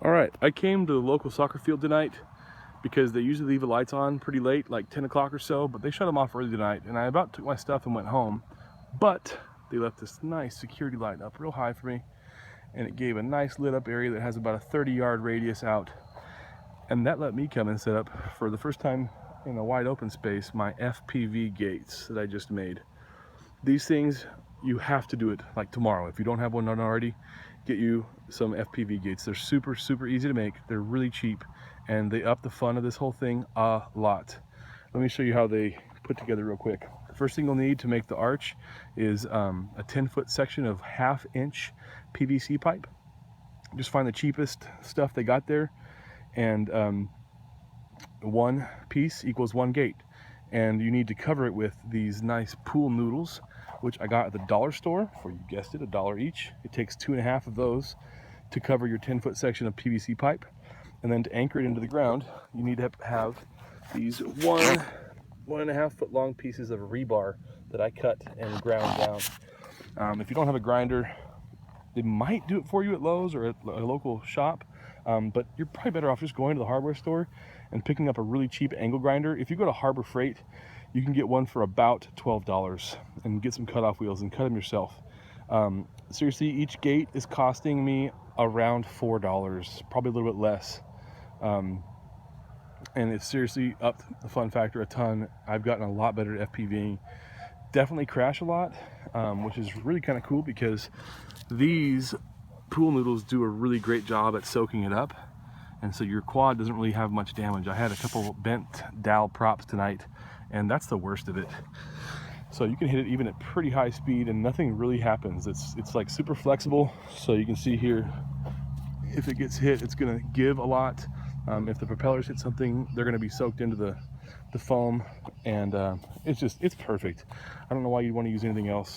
All right, I came to the local soccer field tonight because they usually leave the lights on pretty late, like 10 o'clock or so, but they shut them off early tonight, and I about took my stuff and went home, but they left this nice security light up real high for me, and it gave a nice lit up area that has about a 30-yard radius out, and that let me come and set up, for the first time in a wide open space, my FPV gates that I just made. These things, you have to do it like tomorrow. If you don't have one done already, get you some FPV gates. They're super easy to make. They're really cheap, and they up the fun of this whole thing a lot. Let me show you how they put together real quick. The first thing you'll need to make the arch is a 10-foot section of 1/2-inch PVC pipe. Just find the cheapest stuff they got there, and one piece equals one gate. And you need to cover it with these nice pool noodles, which I got at the dollar store for, you guessed it, $1 each. It takes 2.5 of those to cover your 10-foot section of PVC pipe. And then to anchor it into the ground, you need to have these 1.5 foot long pieces of rebar that I cut and ground down. If you don't have a grinder, they might do it for you at Lowe's or at a local shop, but you're probably better off just going to the hardware store and picking up a really cheap angle grinder. If you go to Harbor Freight, you can get one for about $12 and get some cutoff wheels and cut them yourself. Seriously, each gate is costing me around $4, probably a little bit less. And it's seriously upped the fun factor a ton. I've gotten a lot better at FPVing. Definitely crash a lot, which is really kind of cool because these pool noodles do a really great job at soaking it up, and so your quad doesn't really have much damage. I had a couple bent dowel props tonight, and that's the worst of it. So you can hit it even at pretty high speed and nothing really happens. It's like super flexible, so you can see here, if it gets hit, it's gonna give a lot. If the propellers hit something, they're gonna be soaked into the foam, and it's perfect. I don't know why you'd want to use anything else.